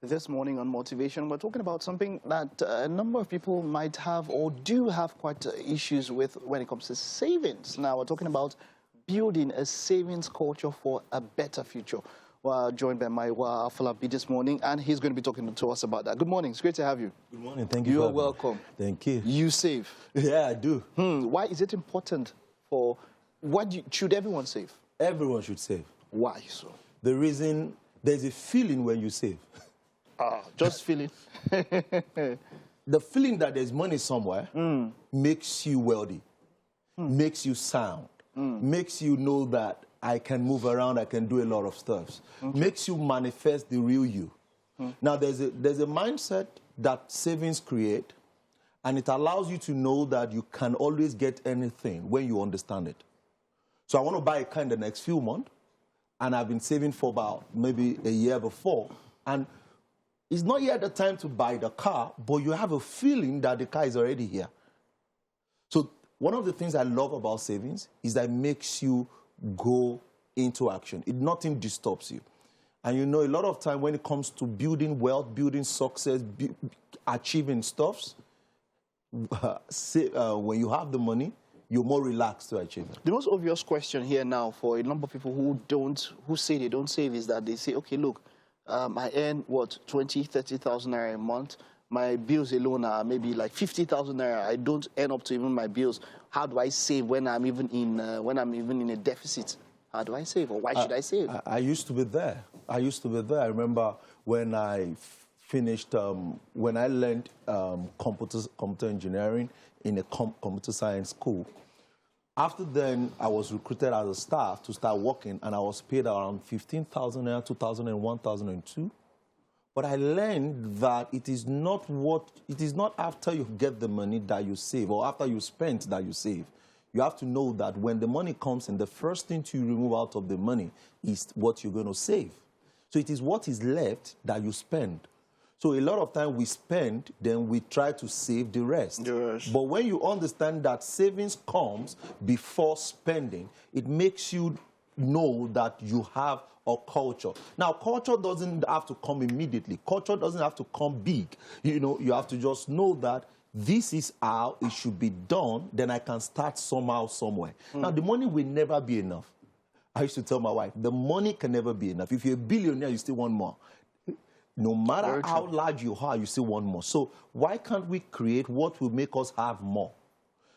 This morning on Motivation, we're talking about something that a number of people might have or do have quite issues with when it comes to savings. Now, we're talking about building a savings culture for a better future. We're joined by my Afolabi this morning, and he's going to be talking to us about that. Good morning. It's great to have you. Good morning. Thank you. You're welcome. Thank you. You save? Yeah, I do. Why is it important for... should everyone save? Everyone should save. Why so? The reason, there's a feeling when you save. Just feeling. The feeling that there's money somewhere makes you wealthy, makes you sound, makes you know that I can move around, I can do a lot of stuff, makes you manifest the real you. Now, there's a mindset that savings create, and it allows you to know that you can always get anything when you understand it. So I want to buy a car in the next few months, and I've been saving for about maybe a year before, and it's not yet the time to buy the car, but you have a feeling that the car is already here. So one of the things I love about savings is that it makes you go into action. Nothing disturbs you. And you know, a lot of time when it comes to building wealth, building success, achieving stuffs, when you have the money, you're more relaxed to achieve it. The most obvious question here now for a number of people who say they don't save is that they say, okay, look, I earn, what, 20, 30,000 naira a month. My bills alone are maybe like 50,000 naira. I don't earn up to even my bills. How do I save when I'm even in a deficit? How do I save, or why should I save? I used to be there. I remember when I finished, when I learned computer engineering in a computer science school. After then, I was recruited as a staff to start working, and I was paid around 15,000 naira, 2001, 2002. But I learned that it is not after you get the money that you save, or after you spend that you save. You have to know that when the money comes in, the first thing to remove out of the money is what you're going to save. So it is what is left that you spend. So a lot of time we spend, then we try to save the rest. But when you understand that savings comes before spending, it makes you know that you have a culture. Now, culture doesn't have to come immediately. Culture doesn't have to come big. You know, you have to just know that this is how it should be done, then I can start somehow, somewhere. Now, the money will never be enough. I used to tell my wife, the money can never be enough. If you're a billionaire, you still want more. No matter how large you are, you still want more. So why can't we create what will make us have more?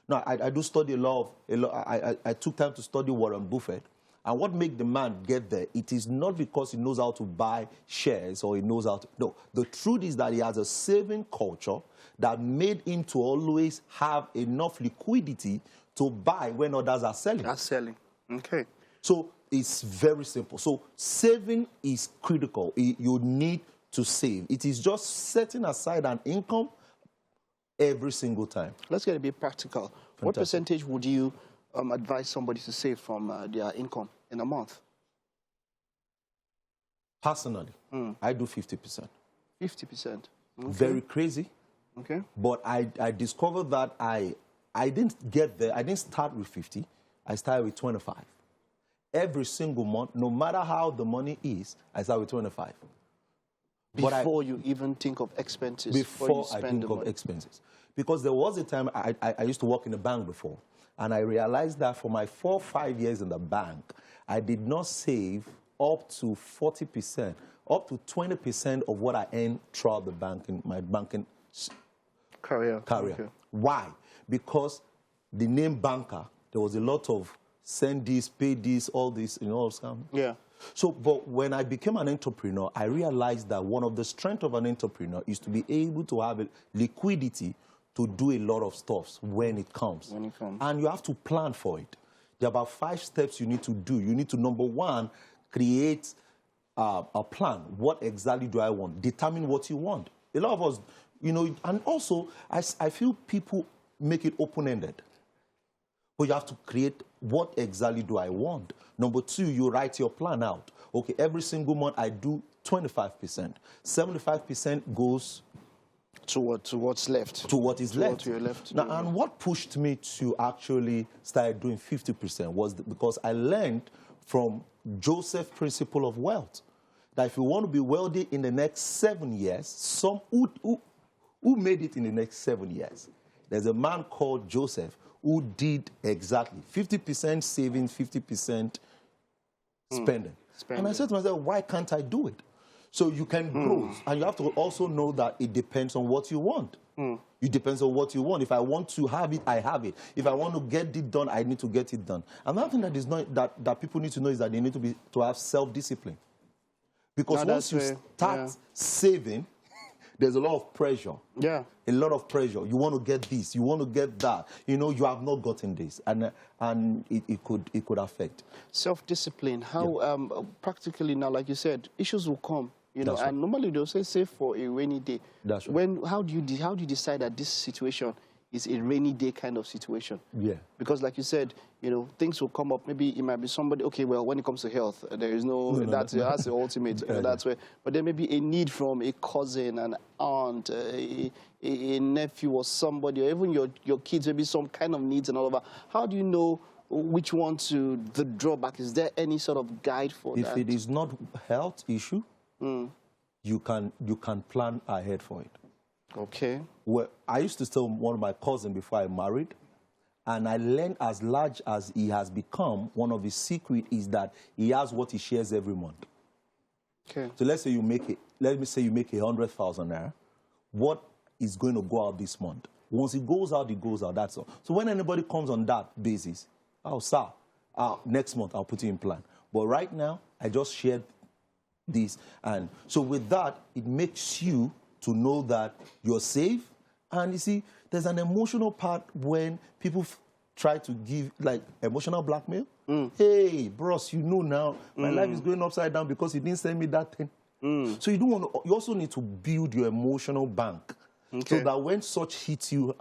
Now, I do study I took time to study Warren Buffett. And what makes the man get there, it is not because he knows how to buy shares or he knows how to... No, the truth is that he has a saving culture that made him to always have enough liquidity to buy when others are selling. Are selling. Okay. So it's very simple. So saving is critical. You need to save. It is just setting aside an income every single time. Let's get a bit practical. Fantastic. What percentage would you advise somebody to save from their income in a month? Personally, I do 50%. 50%? Okay. Very crazy. Okay. But I discovered that I didn't get there. I didn't start with 50. I started with 25. Every single month, no matter how the money is, I start with 25. Before you even think of expenses. Before I think of expenses. Because there was a time I used to work in a bank before, and I realized that for my 4 or 5 years in the bank, I did not save up to 40%, up to 20% of what I earned throughout the banking, my banking career. Okay. Why? Because the name banker, there was a lot of send this, pay this, all this, you know, all scam. Yeah. So, but when I became an entrepreneur, I realized that one of the strengths of an entrepreneur is to be able to have a liquidity to do a lot of stuff when it comes. And you have to plan for it. There are about 5 steps you need to do. You need to, number one, create a plan. What exactly do I want? Determine what you want. A lot of us, you know, and also I feel people make it open-ended. But you have to create what exactly do I want. Number 2, you write your plan out. Okay, every single month I do 25%. 75% goes to what's left. To what is left. What you're left to now, do. and what pushed me to actually start doing 50% was because I learned from Joseph's principle of wealth. that if you want to be wealthy in the next 7 years, some who made it in the next 7 years. There's a man called Joseph who did exactly 50% saving, 50% spending. And I said to myself, why can't I do it? So you can grow, and you have to also know that it depends on what you want. It depends on what you want. If I want to have it, I have it. If I want to get it done, I need to get it done. Another thing that is not that people need to know is that they need to have self-discipline. Because once you start saving, there's a lot of pressure. Yeah. A lot of pressure. You want to get this, you want to get that. You know, you have not gotten this, and it could affect. Self-discipline. How practically now, like you said, issues will come. You know, and normally they'll say save for a rainy day. That's right. How do you decide that this situation is a rainy day kind of situation? Yeah. Because like you said, you know, things will come up. Maybe it might be somebody, okay, well, when it comes to health, there is that's the ultimate. That's where. But there may be a need from a cousin, an aunt, a nephew or somebody, or even your kids, maybe some kind of needs and all of that. How do you know which one to the drawback? Is there any sort of guide for that? If it is not health issue, you can plan ahead for it. Okay. Well, I used to tell one of my cousins before I married, and I learned as large as he has become, one of his secrets is that he has what he shares every month. Okay. So let's say you make it, let me say you make 100,000 naira. What is going to go out this month? Once it goes out, that's all. So when anybody comes on that basis, oh, sir, next month I'll put you in plan. But right now, I just shared this. And so with that, it makes you to know that you're safe. And you see, there's an emotional part when people try to give, like, emotional blackmail. Hey, bros, you know now, my life is going upside down because you didn't send me that thing. So you also need to build your emotional bank. Okay. So that when such hits you,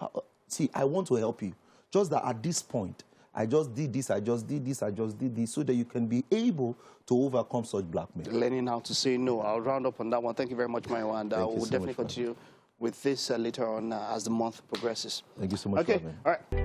see, I want to help you. Just that at this point, I just did this, I just did this, I just did this, so that you can be able to overcome such blackmail. Learning how to say no. I'll round up on that one. Thank you very much, Maiwa, and we'll definitely continue with this later on as the month progresses. Thank you so much for having me. All right.